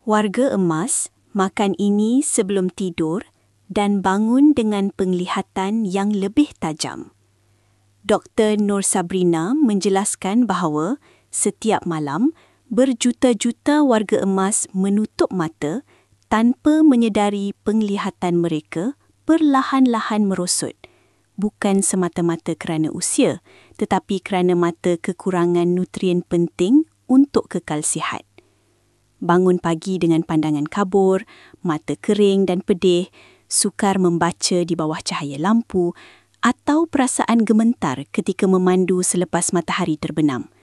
Warga emas makan ini sebelum tidur dan bangun dengan penglihatan yang lebih tajam. Dr. Nur Sabrina menjelaskan bahawa setiap malam berjuta-juta warga emas menutup mata tanpa menyedari penglihatan mereka perlahan-lahan merosot. Bukan semata-mata kerana usia, tetapi kerana mata kekurangan nutrien penting untuk kekal sihat. Bangun pagi dengan pandangan kabur, mata kering dan pedih, sukar membaca di bawah cahaya lampu atau perasaan gementar ketika memandu selepas matahari terbenam.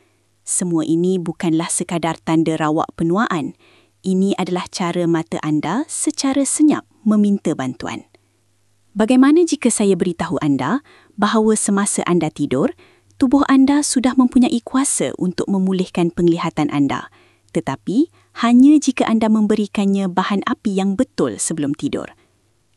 Semua ini bukanlah sekadar tanda rawak penuaan. Ini adalah cara mata anda secara senyap meminta bantuan. Bagaimana jika saya beritahu anda bahawa semasa anda tidur, tubuh anda sudah mempunyai kuasa untuk memulihkan penglihatan anda, tetapi hanya jika anda memberikannya bahan api yang betul sebelum tidur.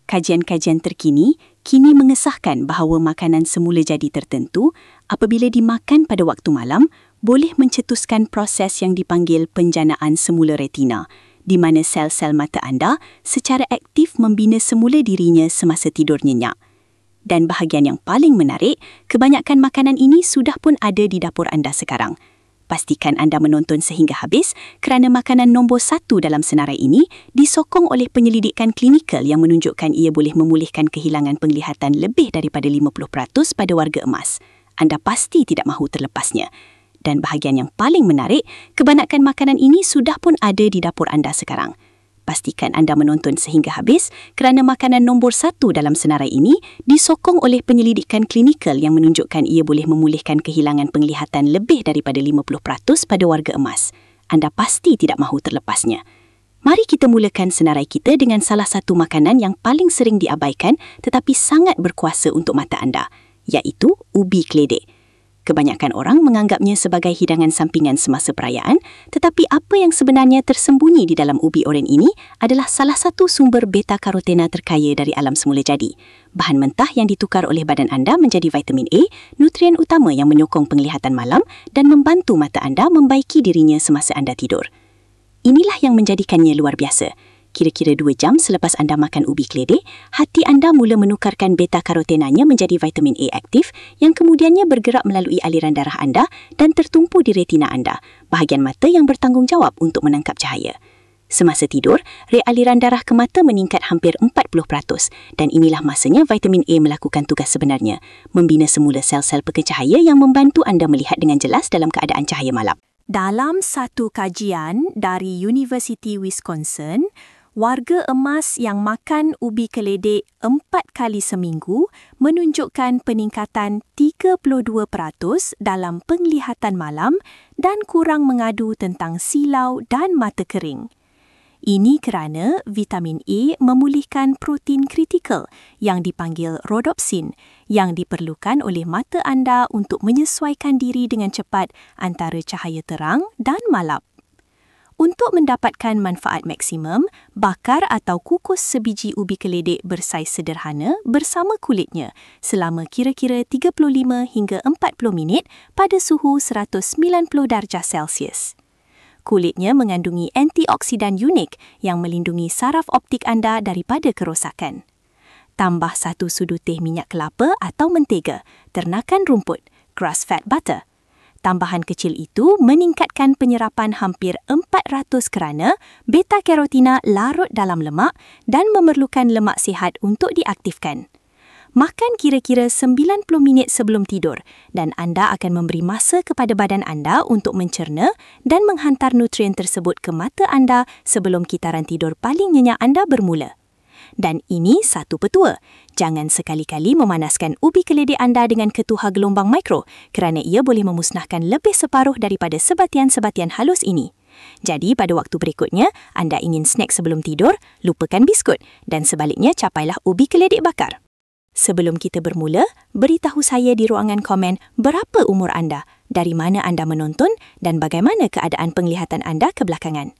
Kajian-kajian terkini kini mengesahkan bahawa makanan semula jadi tertentu apabila dimakan pada waktu malam boleh mencetuskan proses yang dipanggil penjanaan semula retina, di mana sel-sel mata anda secara aktif membina semula dirinya semasa tidur nyenyak. Dan bahagian yang paling menarik, kebanyakan makanan ini sudah pun ada di dapur anda sekarang. Pastikan anda menonton sehingga habis kerana makanan nombor 1 dalam senarai ini disokong oleh penyelidikan klinikal yang menunjukkan ia boleh memulihkan kehilangan penglihatan lebih daripada 50% pada warga emas. Anda pasti tidak mahu terlepasnya. Dan bahagian yang paling menarik, kebanyakan makanan ini sudah pun ada di dapur anda sekarang. Pastikan anda menonton sehingga habis kerana makanan nombor 1 dalam senarai ini disokong oleh penyelidikan klinikal yang menunjukkan ia boleh memulihkan kehilangan penglihatan lebih daripada 50% pada warga emas. Anda pasti tidak mahu terlepasnya. Mari kita mulakan senarai kita dengan salah satu makanan yang paling sering diabaikan tetapi sangat berkuasa untuk mata anda, iaitu ubi keledek. Kebanyakan orang menganggapnya sebagai hidangan sampingan semasa perayaan, tetapi apa yang sebenarnya tersembunyi di dalam ubi oren ini adalah salah satu sumber beta-karotena terkaya dari alam semula jadi. Bahan mentah yang ditukar oleh badan anda menjadi vitamin A, nutrien utama yang menyokong penglihatan malam dan membantu mata anda membaiki dirinya semasa anda tidur. Inilah yang menjadikannya luar biasa. Kira-kira 2 jam selepas anda makan ubi keledek, hati anda mula menukarkan beta-karotenanya menjadi vitamin A aktif yang kemudiannya bergerak melalui aliran darah anda dan tertumpu di retina anda, bahagian mata yang bertanggungjawab untuk menangkap cahaya. Semasa tidur, rate aliran darah ke mata meningkat hampir 40% dan inilah masanya vitamin A melakukan tugas sebenarnya, membina semula sel-sel pekecahaya yang membantu anda melihat dengan jelas dalam keadaan cahaya malam. Dalam satu kajian dari University Wisconsin, warga emas yang makan ubi keledek 4 kali seminggu menunjukkan peningkatan 32% dalam penglihatan malam dan kurang mengadu tentang silau dan mata kering. Ini kerana vitamin A memulihkan protein kritikal yang dipanggil rhodopsin yang diperlukan oleh mata anda untuk menyesuaikan diri dengan cepat antara cahaya terang dan malap. Untuk mendapatkan manfaat maksimum, bakar atau kukus sebiji ubi keledek bersaiz sederhana bersama kulitnya selama kira-kira 35 hingga 40 minit pada suhu 190 darjah Celsius. Kulitnya mengandungi antioksidan unik yang melindungi saraf optik anda daripada kerosakan. Tambah 1 sudu teh minyak kelapa atau mentega, ternakan rumput, grass-fed butter. Tambahan kecil itu meningkatkan penyerapan hampir 400 kerana beta-karotina larut dalam lemak dan memerlukan lemak sihat untuk diaktifkan. Makan kira-kira 90 minit sebelum tidur dan anda akan memberi masa kepada badan anda untuk mencerna dan menghantar nutrien tersebut ke mata anda sebelum kitaran tidur paling nyenyak anda bermula. Dan ini satu petua. Jangan sekali-kali memanaskan ubi keledek anda dengan ketuha gelombang mikro kerana ia boleh memusnahkan lebih separuh daripada sebatian-sebatian halus ini. Jadi pada waktu berikutnya, anda ingin snack sebelum tidur, lupakan biskut dan sebaliknya capailah ubi keledek bakar. Sebelum kita bermula, beritahu saya di ruangan komen berapa umur anda, dari mana anda menonton dan bagaimana keadaan penglihatan anda kebelakangan.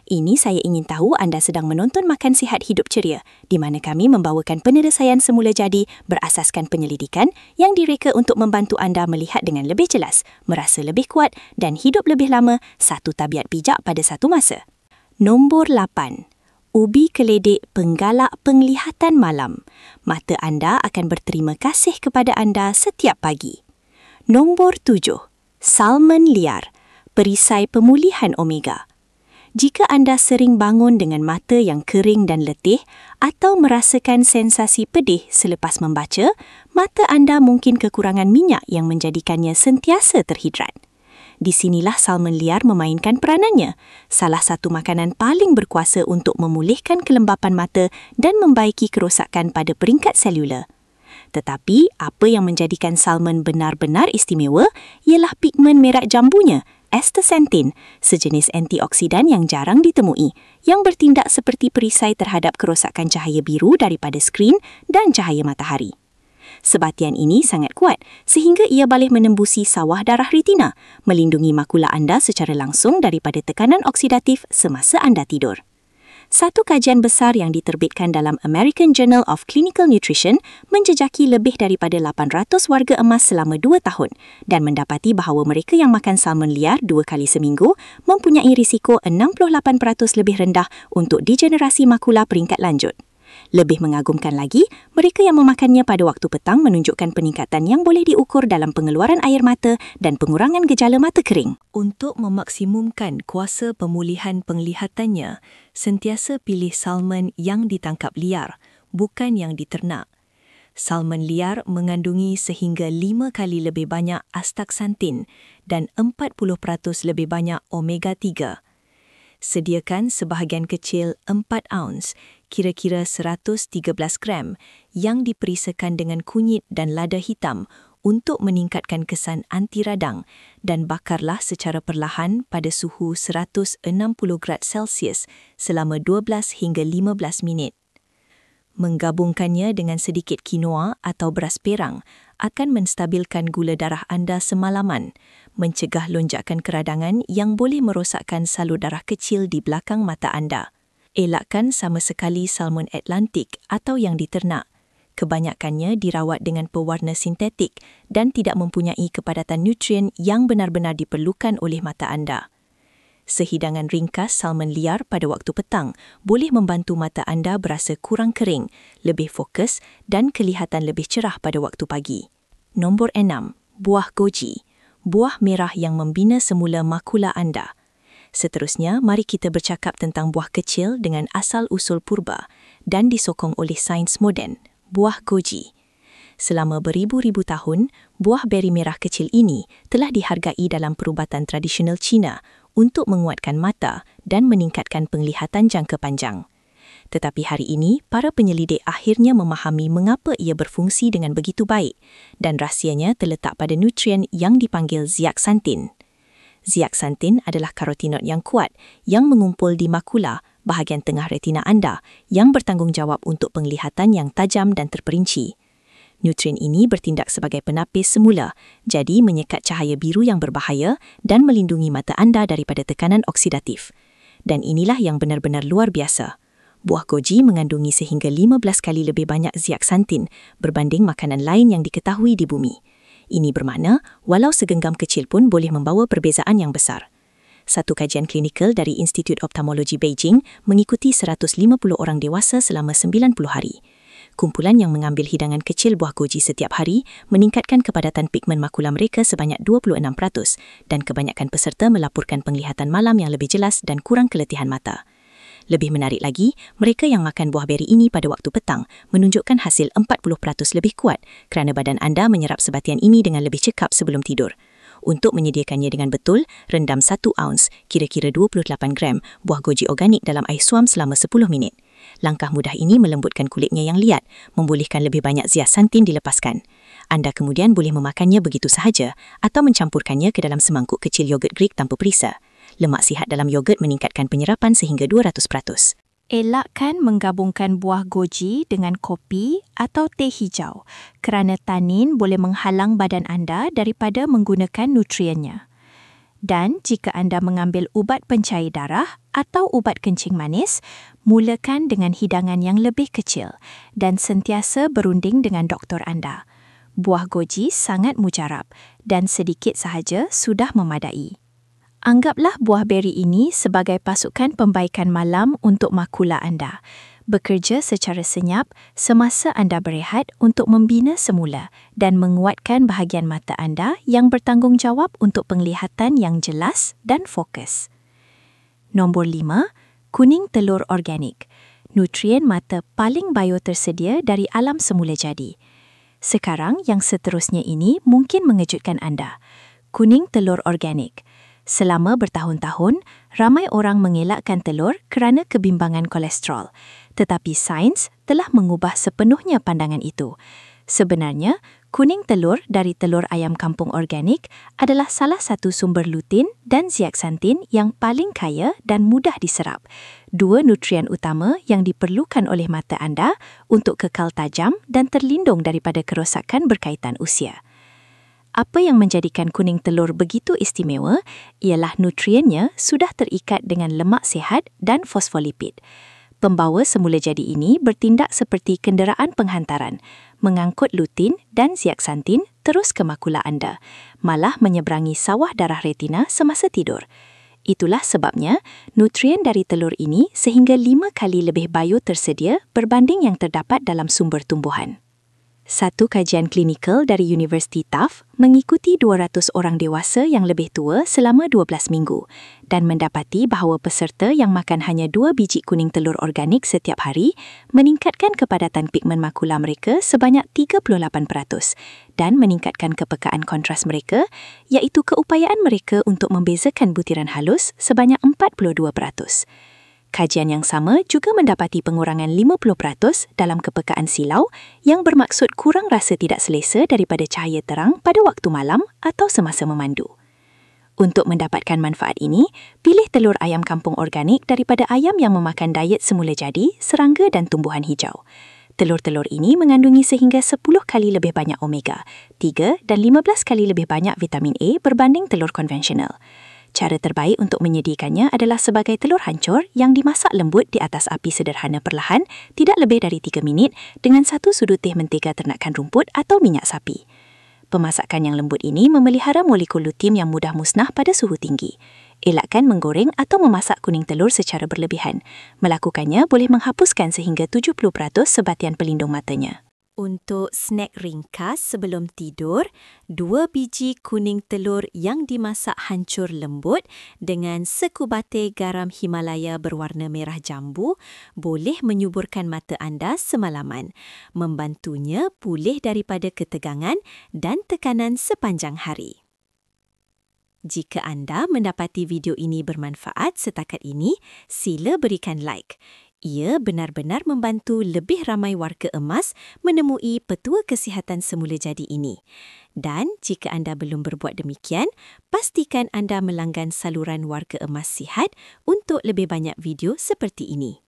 Ini saya ingin tahu anda sedang menonton Makan Sihat Hidup Ceria, di mana kami membawakan penyelesaian semula jadi berasaskan penyelidikan yang direka untuk membantu anda melihat dengan lebih jelas, merasa lebih kuat dan hidup lebih lama, satu tabiat bijak pada satu masa. Nombor 8. Ubi keledek penggalak penglihatan malam. Mata anda akan berterima kasih kepada anda setiap pagi. Nombor 7. Salmon liar, perisai pemulihan omega. Jika anda sering bangun dengan mata yang kering dan letih atau merasakan sensasi pedih selepas membaca, mata anda mungkin kekurangan minyak yang menjadikannya sentiasa terhidrat. Di sinilah salmon liar memainkan peranannya, salah satu makanan paling berkuasa untuk memulihkan kelembapan mata dan membaiki kerosakan pada peringkat selular. Tetapi, apa yang menjadikan salmon benar-benar istimewa ialah pigmen merah jambunya, astaxanthin, sejenis antioksidan yang jarang ditemui, yang bertindak seperti perisai terhadap kerosakan cahaya biru daripada skrin dan cahaya matahari. Sebatian ini sangat kuat sehingga ia boleh menembusi sawah darah retina, melindungi makula anda secara langsung daripada tekanan oksidatif semasa anda tidur. Satu kajian besar yang diterbitkan dalam American Journal of Clinical Nutrition menjejaki lebih daripada 800 warga emas selama 2 tahun dan mendapati bahawa mereka yang makan salmon liar 2 kali seminggu mempunyai risiko 68% lebih rendah untuk degenerasi makula peringkat lanjut. Lebih mengagumkan lagi, mereka yang memakannya pada waktu petang menunjukkan peningkatan yang boleh diukur dalam pengeluaran air mata dan pengurangan gejala mata kering. Untuk memaksimumkan kuasa pemulihan penglihatannya, sentiasa pilih salmon yang ditangkap liar, bukan yang diternak. Salmon liar mengandungi sehingga 5 kali lebih banyak astaxanthin dan 40% lebih banyak omega 3. Sediakan sebahagian kecil 4 ounce, kira-kira 113 gram, yang diperisakan dengan kunyit dan lada hitam untuk meningkatkan kesan anti radang dan bakarlah secara perlahan pada suhu 160 grad Celsius selama 12 hingga 15 minit. Menggabungkannya dengan sedikit quinoa atau beras perang akan menstabilkan gula darah anda semalaman, mencegah lonjakan keradangan yang boleh merosakkan salur darah kecil di belakang mata anda. Elakkan sama sekali salmon Atlantik atau yang diternak. Kebanyakannya dirawat dengan pewarna sintetik dan tidak mempunyai kepadatan nutrien yang benar-benar diperlukan oleh mata anda. Sehidangan ringkas salmon liar pada waktu petang boleh membantu mata anda berasa kurang kering, lebih fokus dan kelihatan lebih cerah pada waktu pagi. Nombor 6. Buah goji, buah merah yang membina semula makula anda. Seterusnya, mari kita bercakap tentang buah kecil dengan asal-usul purba dan disokong oleh sains moden, buah goji. Selama beribu-ribu tahun, buah beri merah kecil ini telah dihargai dalam perubatan tradisional Cina untuk menguatkan mata dan meningkatkan penglihatan jangka panjang. Tetapi hari ini, para penyelidik akhirnya memahami mengapa ia berfungsi dengan begitu baik dan rahsianya terletak pada nutrien yang dipanggil zeaxanthin. Zeaxanthin adalah karotinot yang kuat yang mengumpul di makula, bahagian tengah retina anda, yang bertanggungjawab untuk penglihatan yang tajam dan terperinci. Nutrien ini bertindak sebagai penapis semula, jadi menyekat cahaya biru yang berbahaya dan melindungi mata anda daripada tekanan oksidatif. Dan inilah yang benar-benar luar biasa. Buah goji mengandungi sehingga 15 kali lebih banyak zeaxanthin berbanding makanan lain yang diketahui di bumi. Ini bermakna, walau segenggam kecil pun boleh membawa perbezaan yang besar. Satu kajian klinikal dari Institut Ophthalmology Beijing mengikuti 150 orang dewasa selama 90 hari. Kumpulan yang mengambil hidangan kecil buah goji setiap hari meningkatkan kepadatan pigmen makula mereka sebanyak 26% dan kebanyakan peserta melaporkan penglihatan malam yang lebih jelas dan kurang keletihan mata. Lebih menarik lagi, mereka yang makan buah beri ini pada waktu petang menunjukkan hasil 40% lebih kuat kerana badan anda menyerap sebatian ini dengan lebih cekap sebelum tidur. Untuk menyediakannya dengan betul, rendam 1 ounce, kira-kira 28 gram, buah goji organik dalam air suam selama 10 minit. Langkah mudah ini melembutkan kulitnya yang liat, membolehkan lebih banyak zeaxanthin dilepaskan. Anda kemudian boleh memakannya begitu sahaja atau mencampurkannya ke dalam semangkuk kecil yogurt Greek tanpa perisa. Lemak sihat dalam yogurt meningkatkan penyerapan sehingga 200%. Elakkan menggabungkan buah goji dengan kopi atau teh hijau kerana tanin boleh menghalang badan anda daripada menggunakan nutriennya. Dan jika anda mengambil ubat pencair darah atau ubat kencing manis, mulakan dengan hidangan yang lebih kecil dan sentiasa berunding dengan doktor anda. Buah goji sangat mujarab dan sedikit sahaja sudah memadai. Anggaplah buah beri ini sebagai pasukan pembaikan malam untuk makula anda. Bekerja secara senyap semasa anda berehat untuk membina semula dan menguatkan bahagian mata anda yang bertanggungjawab untuk penglihatan yang jelas dan fokus. Nombor 5, kuning telur organik. Nutrien mata paling biotersedia dari alam semula jadi. Sekarang yang seterusnya ini mungkin mengejutkan anda. Kuning telur organik. Selama bertahun-tahun, ramai orang mengelakkan telur kerana kebimbangan kolesterol. Tetapi sains telah mengubah sepenuhnya pandangan itu. Sebenarnya, kuning telur dari telur ayam kampung organik adalah salah satu sumber lutein dan zeaxanthin yang paling kaya dan mudah diserap. Dua nutrien utama yang diperlukan oleh mata anda untuk kekal tajam dan terlindung daripada kerosakan berkaitan usia. Apa yang menjadikan kuning telur begitu istimewa ialah nutriennya sudah terikat dengan lemak sihat dan fosfolipid. Pembawa semula jadi ini bertindak seperti kenderaan penghantaran, mengangkut lutein dan zeaxanthin terus ke makula anda, malah menyeberangi sawah darah retina semasa tidur. Itulah sebabnya nutrien dari telur ini sehingga 5 kali lebih biotersedia berbanding yang terdapat dalam sumber tumbuhan. Satu kajian klinikal dari Universiti Tufts mengikuti 200 orang dewasa yang lebih tua selama 12 minggu dan mendapati bahawa peserta yang makan hanya 2 biji kuning telur organik setiap hari meningkatkan kepadatan pigmen makula mereka sebanyak 38% dan meningkatkan kepekaan kontras mereka, iaitu keupayaan mereka untuk membezakan butiran halus sebanyak 42%. Kajian yang sama juga mendapati pengurangan 50% dalam kepekaan silau yang bermaksud kurang rasa tidak selesa daripada cahaya terang pada waktu malam atau semasa memandu. Untuk mendapatkan manfaat ini, pilih telur ayam kampung organik daripada ayam yang memakan diet semula jadi, serangga dan tumbuhan hijau. Telur-telur ini mengandungi sehingga 10 kali lebih banyak omega, 3 dan 15 kali lebih banyak vitamin A berbanding telur konvensional. Cara terbaik untuk menyediakannya adalah sebagai telur hancur yang dimasak lembut di atas api sederhana perlahan, tidak lebih dari 3 minit dengan 1 sudu teh mentega ternakan rumput atau minyak sapi. Pemasakan yang lembut ini memelihara molekul lutein yang mudah musnah pada suhu tinggi. Elakkan menggoreng atau memasak kuning telur secara berlebihan. Melakukannya boleh menghapuskan sehingga 70% sebatian pelindung matanya. Untuk snack ringkas sebelum tidur, 2 biji kuning telur yang dimasak hancur lembut dengan sekubate garam Himalaya berwarna merah jambu boleh menyuburkan mata anda semalaman, membantunya pulih daripada ketegangan dan tekanan sepanjang hari. Jika anda mendapati video ini bermanfaat setakat ini, sila berikan like. Ia benar-benar membantu lebih ramai warga emas menemui petua kesihatan semula jadi ini. Dan jika anda belum berbuat demikian, pastikan anda melanggan saluran Warga Emas Sihat untuk lebih banyak video seperti ini.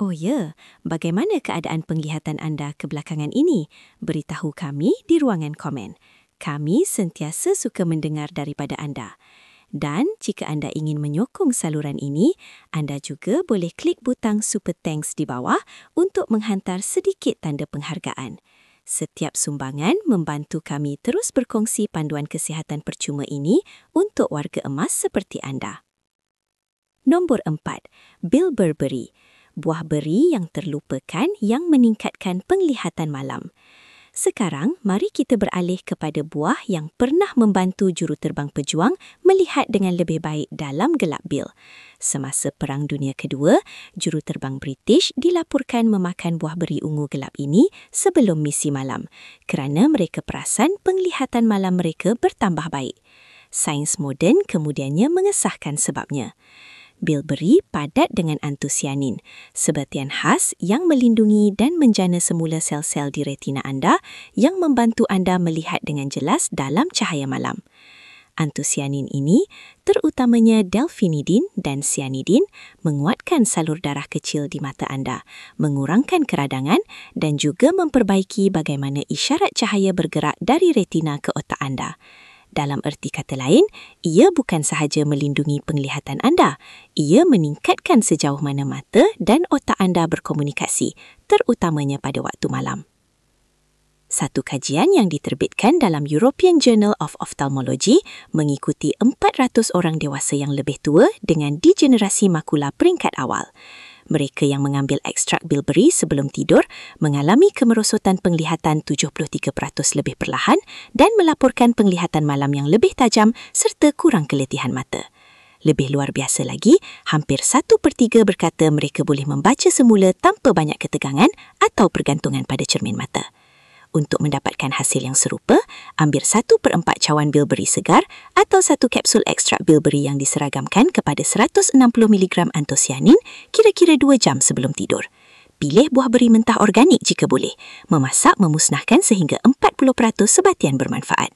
Oh ya, bagaimana keadaan penglihatan anda kebelakangan ini? Beritahu kami di ruangan komen. Kami sentiasa suka mendengar daripada anda. Dan jika anda ingin menyokong saluran ini, anda juga boleh klik butang Super Thanks di bawah untuk menghantar sedikit tanda penghargaan. Setiap sumbangan membantu kami terus berkongsi panduan kesihatan percuma ini untuk warga emas seperti anda. Nombor 4, bilberry, buah beri yang terlupakan yang meningkatkan penglihatan malam. Sekarang, mari kita beralih kepada buah yang pernah membantu juruterbang pejuang melihat dengan lebih baik dalam gelap bil. Semasa Perang Dunia Kedua, juruterbang British dilaporkan memakan buah beri ungu gelap ini sebelum misi malam kerana mereka perasan penglihatan malam mereka bertambah baik. Sains moden kemudiannya mengesahkan sebabnya. Bilberry padat dengan antosianin, sebatian khas yang melindungi dan menjana semula sel-sel di retina anda yang membantu anda melihat dengan jelas dalam cahaya malam. Antosianin ini, terutamanya delphinidin dan cyanidin, menguatkan salur darah kecil di mata anda, mengurangkan keradangan dan juga memperbaiki bagaimana isyarat cahaya bergerak dari retina ke otak anda. Dalam erti kata lain, ia bukan sahaja melindungi penglihatan anda, ia meningkatkan sejauh mana mata dan otak anda berkomunikasi, terutamanya pada waktu malam. Satu kajian yang diterbitkan dalam European Journal of Ophthalmology mengikuti 400 orang dewasa yang lebih tua dengan degenerasi makula peringkat awal. Mereka yang mengambil ekstrak bilberry sebelum tidur mengalami kemerosotan penglihatan 73% lebih perlahan dan melaporkan penglihatan malam yang lebih tajam serta kurang keletihan mata. Lebih luar biasa lagi, hampir 1/3 berkata mereka boleh membaca semula tanpa banyak ketegangan atau pergantungan pada cermin mata. Untuk mendapatkan hasil yang serupa, ambil 1/4 cawan bilberry segar atau 1 kapsul ekstrak bilberry yang diseragamkan kepada 160 mg antosianin kira-kira 2 jam sebelum tidur. Pilih buah beri mentah organik jika boleh. Memasak memusnahkan sehingga 40% sebatian bermanfaat.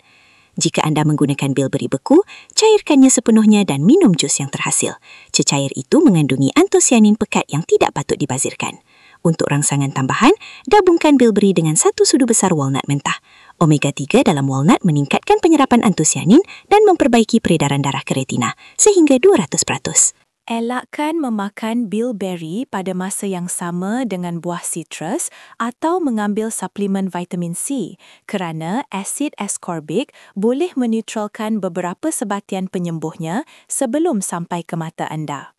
Jika anda menggunakan bilberry beku, cairkannya sepenuhnya dan minum jus yang terhasil. Cecair itu mengandungi antosianin pekat yang tidak patut dibazirkan. Untuk rangsangan tambahan, gabungkan bilberry dengan 1 sudu besar walnut mentah. Omega 3 dalam walnut meningkatkan penyerapan antosianin dan memperbaiki peredaran darah ke retina sehingga 200%. Elakkan memakan bilberry pada masa yang sama dengan buah sitrus atau mengambil suplemen vitamin C kerana asid ascorbic boleh menetralkan beberapa sebatian penyembuhnya sebelum sampai ke mata anda.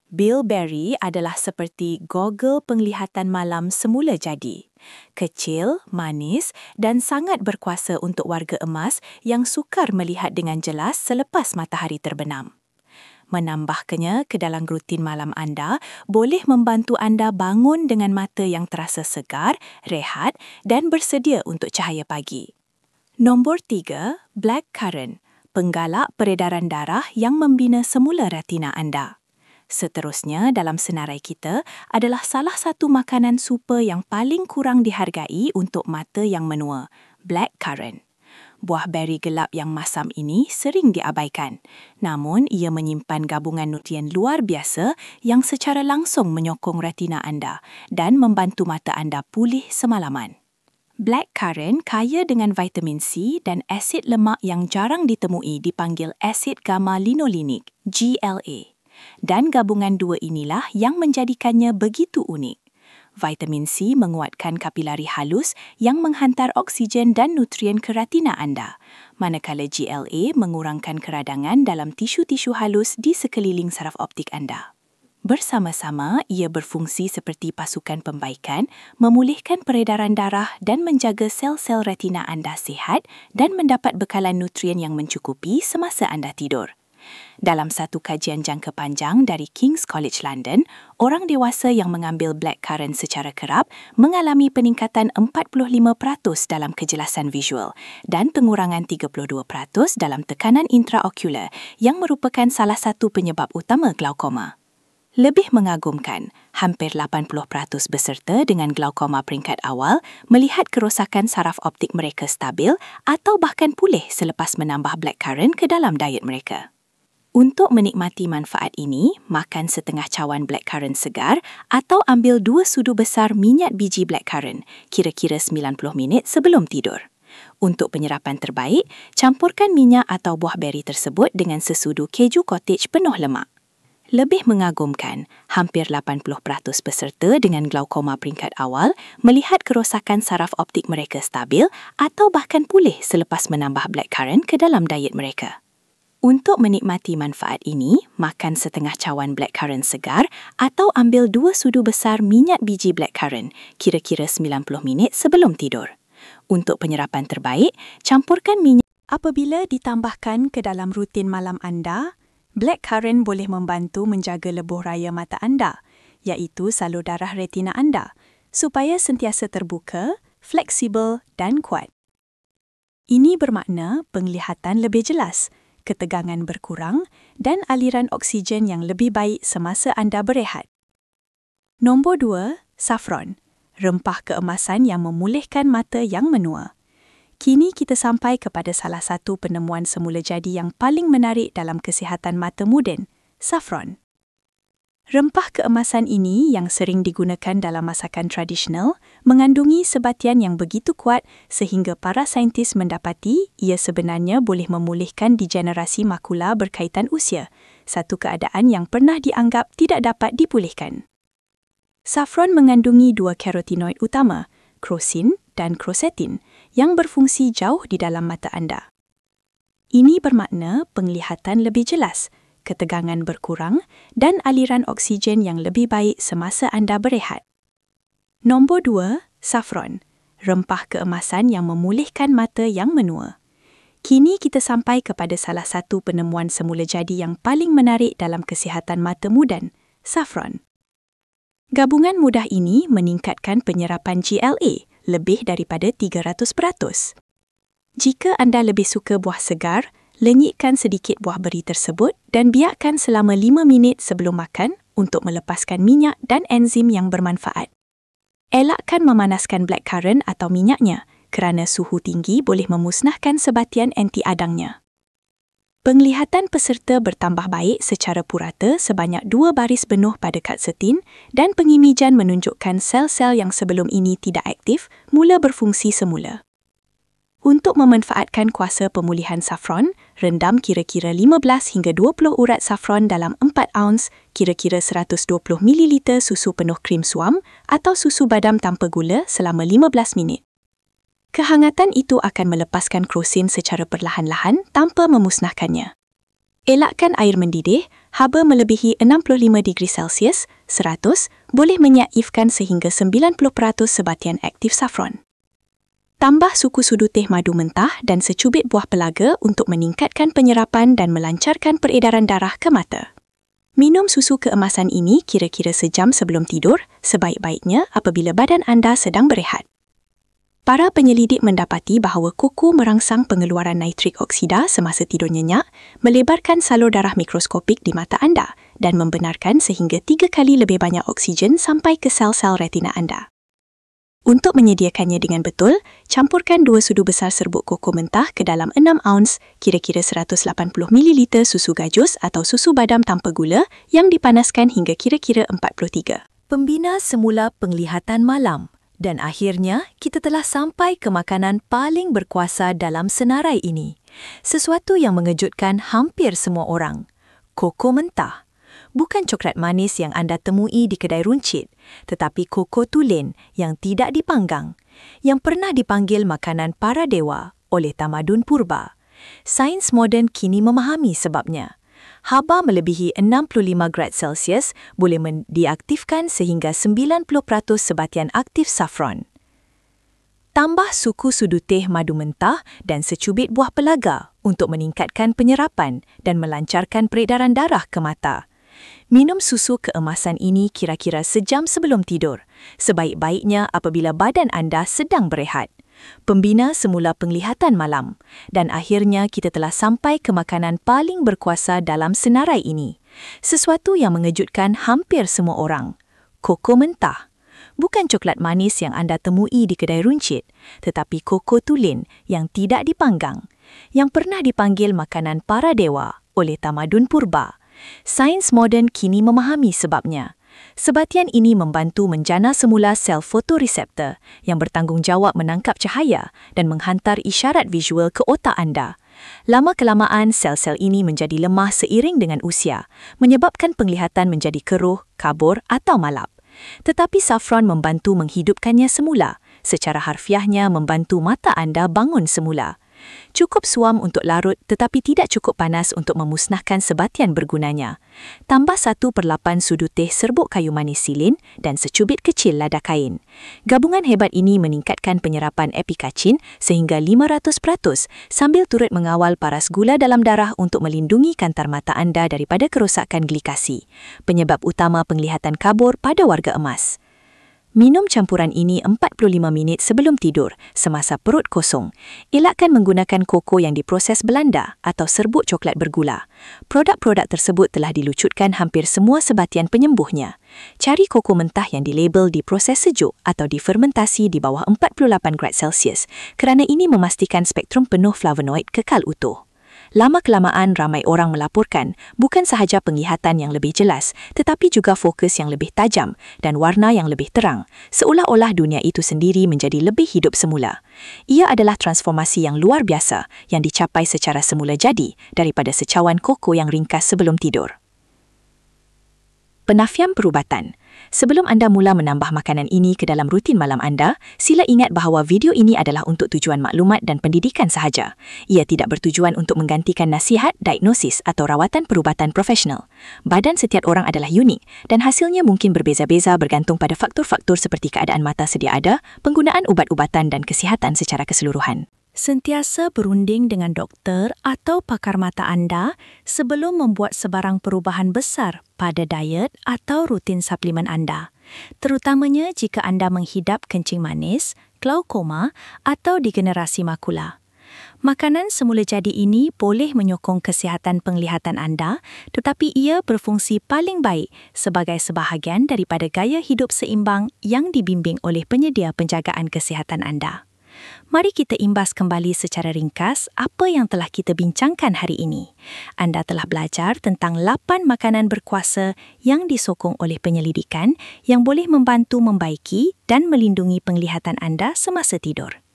Bilberry adalah seperti goggle penglihatan malam semula jadi. Kecil, manis dan sangat berkuasa untuk warga emas yang sukar melihat dengan jelas selepas matahari terbenam. Menambahkannya ke dalam rutin malam anda boleh membantu anda bangun dengan mata yang terasa segar, rehat dan bersedia untuk cahaya pagi. Nombor 3, blackcurrant, penggalak peredaran darah yang membina semula retina anda. Seterusnya dalam senarai kita adalah salah satu makanan super yang paling kurang dihargai untuk mata yang menua, blackcurrant. Buah beri gelap yang masam ini sering diabaikan, namun ia menyimpan gabungan nutrien luar biasa yang secara langsung menyokong retina anda dan membantu mata anda pulih semalaman. Blackcurrant kaya dengan vitamin C dan asid lemak yang jarang ditemui dipanggil asid gamma-linolinik, GLA. Dan gabungan dua inilah yang menjadikannya begitu unik. Vitamin C menguatkan kapilari halus yang menghantar oksigen dan nutrien ke retina anda, manakala GLA mengurangkan keradangan dalam tisu-tisu halus di sekeliling saraf optik anda. Bersama-sama, ia berfungsi seperti pasukan pembaikan, memulihkan peredaran darah dan menjaga sel-sel retina anda sihat dan mendapat bekalan nutrien yang mencukupi semasa anda tidur. Dalam satu kajian jangka panjang dari King's College London, orang dewasa yang mengambil blackcurrant secara kerap mengalami peningkatan 45% dalam kejelasan visual dan pengurangan 32% dalam tekanan intraokular yang merupakan salah satu penyebab utama glaukoma. Lebih mengagumkan, hampir 80% peserta dengan glaukoma peringkat awal melihat kerosakan saraf optik mereka stabil atau bahkan pulih selepas menambah blackcurrant ke dalam diet mereka. Untuk menikmati manfaat ini, makan setengah cawan blackcurrant segar atau ambil 2 sudu besar minyak biji blackcurrant, kira-kira 90 minit sebelum tidur. Untuk penyerapan terbaik, campurkan minyak atau buah beri tersebut dengan sesudu keju cottage penuh lemak. Lebih mengagumkan, hampir 80% peserta dengan glaukoma peringkat awal melihat kerosakan saraf optik mereka stabil atau bahkan pulih selepas menambah blackcurrant ke dalam diet mereka. Untuk menikmati manfaat ini, makan setengah cawan blackcurrant segar atau ambil 2 sudu besar minyak biji blackcurrant, kira-kira 90 minit sebelum tidur. Untuk penyerapan terbaik, campurkan minyak. Apabila ditambahkan ke dalam rutin malam anda, blackcurrant boleh membantu menjaga lebuh raya mata anda, iaitu salur darah retina anda, supaya sentiasa terbuka, fleksibel dan kuat. Ini bermakna penglihatan lebih jelas, ketegangan berkurang dan aliran oksigen yang lebih baik semasa anda berehat. Nombor 2, saffron, rempah keemasan yang memulihkan mata yang menua. Kini kita sampai kepada salah satu penemuan semula jadi yang paling menarik dalam kesihatan mata moden, saffron. Rempah keemasan ini yang sering digunakan dalam masakan tradisional mengandungi sebatian yang begitu kuat sehingga para saintis mendapati ia sebenarnya boleh memulihkan degenerasi makula berkaitan usia, satu keadaan yang pernah dianggap tidak dapat dipulihkan. Saffron mengandungi 2 karotinoid utama, krosin dan krosetin yang berfungsi jauh di dalam mata anda. Ini bermakna penglihatan lebih jelas, ketegangan berkurang dan aliran oksigen yang lebih baik semasa anda berehat. Nombor 2, safron, rempah keemasan yang memulihkan mata yang menua. Kini kita sampai kepada salah satu penemuan semula jadi yang paling menarik dalam kesihatan mata mudan, safron. Gabungan mudah ini meningkatkan penyerapan GLA lebih daripada 300%. Jika anda lebih suka buah segar, lenyitkan sedikit buah beri tersebut dan biarkan selama 5 minit sebelum makan untuk melepaskan minyak dan enzim yang bermanfaat. Elakkan memanaskan blackcurrant atau minyaknya kerana suhu tinggi boleh memusnahkan sebatian anti-adangnya. Penglihatan peserta bertambah baik secara purata sebanyak 2 baris benuh pada kad setin dan pengimejan menunjukkan sel-sel yang sebelum ini tidak aktif mula berfungsi semula. Untuk memanfaatkan kuasa pemulihan safron, rendam kira-kira 15 hingga 20 urat safron dalam 4 aunce, kira-kira 120 ml susu penuh krim suam atau susu badam tanpa gula selama 15 minit. Kehangatan itu akan melepaskan krosin secara perlahan-lahan tanpa memusnahkannya. Elakkan air mendidih, haba melebihi 65°C, 100, boleh menyaifkan sehingga 90% sebatian aktif safron. Tambah suku sudu teh madu mentah dan secubit buah pelaga untuk meningkatkan penyerapan dan melancarkan peredaran darah ke mata. Minum susu keemasan ini kira-kira sejam sebelum tidur, sebaik-baiknya apabila badan anda sedang berehat. Para penyelidik mendapati bahawa koko merangsang pengeluaran nitrik oksida semasa tidur nyenyak, melebarkan salur darah mikroskopik di mata anda dan membenarkan sehingga 3 kali lebih banyak oksigen sampai ke sel-sel retina anda. Untuk menyediakannya dengan betul, campurkan 2 sudu besar serbuk koko mentah ke dalam 6 aunce, kira-kira 180 ml susu gajus atau susu badam tanpa gula yang dipanaskan hingga kira-kira 43. Pembina semula penglihatan malam. Dan akhirnya, kita telah sampai ke makanan paling berkuasa dalam senarai ini. Sesuatu yang mengejutkan hampir semua orang. Koko mentah. Bukan coklat manis yang anda temui di kedai runcit, tetapi koko tulen yang tidak dipanggang, yang pernah dipanggil makanan para dewa oleh tamadun purba. Sains moden kini memahami sebabnya. Haba melebihi 65°C boleh diaktifkan sehingga 90% sebatian aktif safron. Tambah suku sudu teh madu mentah dan secubit buah pelaga untuk meningkatkan penyerapan dan melancarkan peredaran darah ke mata. Minum susu keemasan ini kira-kira sejam sebelum tidur, sebaik-baiknya apabila badan anda sedang berehat. Pembina semula penglihatan malam. Dan akhirnya kita telah sampai ke makanan paling berkuasa dalam senarai ini. Sesuatu yang mengejutkan hampir semua orang. Koko mentah. Bukan coklat manis yang anda temui di kedai runcit, tetapi koko tulen yang tidak dipanggang, yang pernah dipanggil makanan para dewa oleh tamadun purba. Sains moden kini memahami sebabnya. Sebatian ini membantu menjana semula sel fotoreseptor yang bertanggungjawab menangkap cahaya dan menghantar isyarat visual ke otak anda. Lama-kelamaan, sel-sel ini menjadi lemah seiring dengan usia, menyebabkan penglihatan menjadi keruh, kabur atau malap. Tetapi safron membantu menghidupkannya semula, secara harfiahnya membantu mata anda bangun semula. Cukup suam untuk larut tetapi tidak cukup panas untuk memusnahkan sebatian bergunanya. Tambah 1/8 sudu teh serbuk kayu manis silin dan secubit kecil lada kain. Gabungan hebat ini meningkatkan penyerapan epikacin sehingga 500% sambil turut mengawal paras gula dalam darah untuk melindungi kantar mata anda daripada kerosakan glikasi, penyebab utama penglihatan kabur pada warga emas. Minum campuran ini 45 minit sebelum tidur, semasa perut kosong. Elakkan menggunakan koko yang diproses Belanda atau serbuk coklat bergula. Produk-produk tersebut telah dilucutkan hampir semua sebatian penyembuhnya. Cari koko mentah yang dilabel diproses sejuk atau difermentasi di bawah 48°C kerana ini memastikan spektrum penuh flavonoid kekal utuh. Lama-kelamaan ramai orang melaporkan bukan sahaja penglihatan yang lebih jelas tetapi juga fokus yang lebih tajam dan warna yang lebih terang, seolah-olah dunia itu sendiri menjadi lebih hidup semula. Ia adalah transformasi yang luar biasa yang dicapai secara semula jadi daripada secawan koko yang ringkas sebelum tidur. Penafian perubatan. Sebelum anda mula menambah makanan ini ke dalam rutin malam anda, sila ingat bahawa video ini adalah untuk tujuan maklumat dan pendidikan sahaja. Ia tidak bertujuan untuk menggantikan nasihat, diagnosis atau rawatan perubatan profesional. Badan setiap orang adalah unik dan hasilnya mungkin berbeza-beza bergantung pada faktor-faktor seperti keadaan mata sedia ada, penggunaan ubat-ubatan dan kesihatan secara keseluruhan. Sentiasa berunding dengan doktor atau pakar mata anda sebelum membuat sebarang perubahan besar pada diet atau rutin suplemen anda, terutamanya jika anda menghidap kencing manis, glaukoma atau degenerasi makula. Makanan semula jadi ini boleh menyokong kesihatan penglihatan anda, tetapi ia berfungsi paling baik sebagai sebahagian daripada gaya hidup seimbang yang dibimbing oleh penyedia penjagaan kesihatan anda. Mari kita imbas kembali secara ringkas apa yang telah kita bincangkan hari ini. Anda telah belajar tentang 8 makanan berkuasa yang disokong oleh penyelidikan yang boleh membantu membaiki dan melindungi penglihatan anda semasa tidur.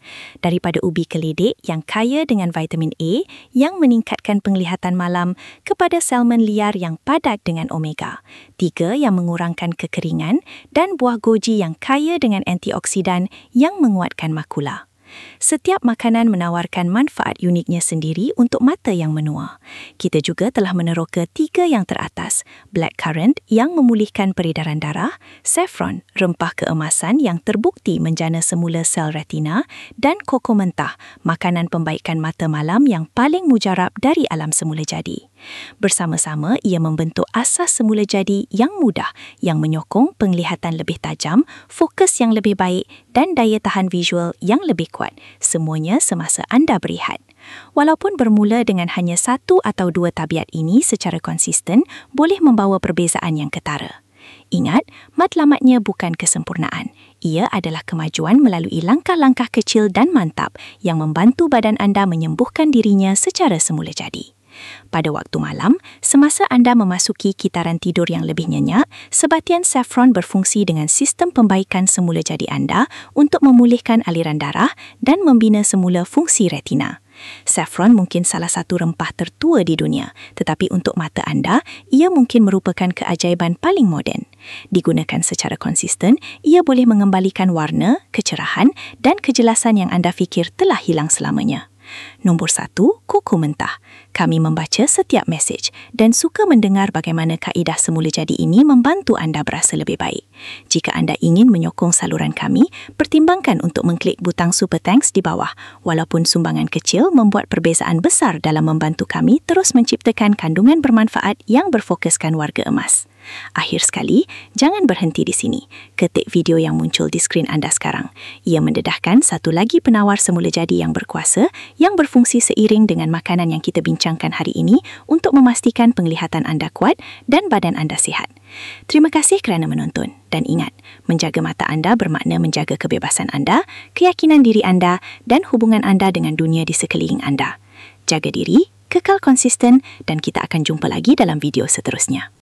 Daripada ubi keledek yang kaya dengan vitamin A yang meningkatkan penglihatan malam kepada salmon liar yang padat dengan omega, 3 yang mengurangkan kekeringan dan buah goji yang kaya dengan antioksidan yang menguatkan makula. Setiap makanan menawarkan manfaat uniknya sendiri untuk mata yang menua. Kita juga telah meneroka 3 yang teratas, blackcurrant yang memulihkan peredaran darah, saffron, rempah keemasan yang terbukti menjana semula sel retina, dan koko mentah, makanan pembaikan mata malam yang paling mujarab dari alam semula jadi. Bersama-sama, ia membentuk asas semula jadi yang mudah yang menyokong penglihatan lebih tajam, fokus yang lebih baik dan daya tahan visual yang lebih kuat, semuanya semasa anda berehat. Walaupun bermula dengan hanya 1 atau 2 tabiat ini secara konsisten, boleh membawa perbezaan yang ketara. Ingat, matlamatnya bukan kesempurnaan. Ia adalah kemajuan melalui langkah-langkah kecil dan mantap yang membantu badan anda menyembuhkan dirinya secara semula jadi. Pada waktu malam, semasa anda memasuki kitaran tidur yang lebih nyenyak, sebatian saffron berfungsi dengan sistem pembaikan semula jadi anda untuk memulihkan aliran darah dan membina semula fungsi retina. Saffron mungkin salah satu rempah tertua di dunia, tetapi untuk mata anda, ia mungkin merupakan keajaiban paling moden. Digunakan secara konsisten, ia boleh mengembalikan warna, kecerahan dan kejelasan yang anda fikir telah hilang selamanya. Nombor 1, koko mentah. Kami membaca setiap mesej dan suka mendengar bagaimana kaedah semula jadi ini membantu anda berasa lebih baik. Jika anda ingin menyokong saluran kami, pertimbangkan untuk mengklik butang Super Thanks di bawah. Walaupun sumbangan kecil membuat perbezaan besar dalam membantu kami terus menciptakan kandungan bermanfaat yang berfokuskan warga emas. Akhir sekali, jangan berhenti di sini. Ketik video yang muncul di skrin anda sekarang. Ia mendedahkan satu lagi penawar semula jadi yang berkuasa yang berfungsi seiring dengan makanan yang kita bincangkan hari ini untuk memastikan penglihatan anda kuat dan badan anda sihat. Terima kasih kerana menonton dan ingat, menjaga mata anda bermakna menjaga kebebasan anda, keyakinan diri anda dan hubungan anda dengan dunia di sekeliling anda. Jaga diri, kekal konsisten dan kita akan jumpa lagi dalam video seterusnya.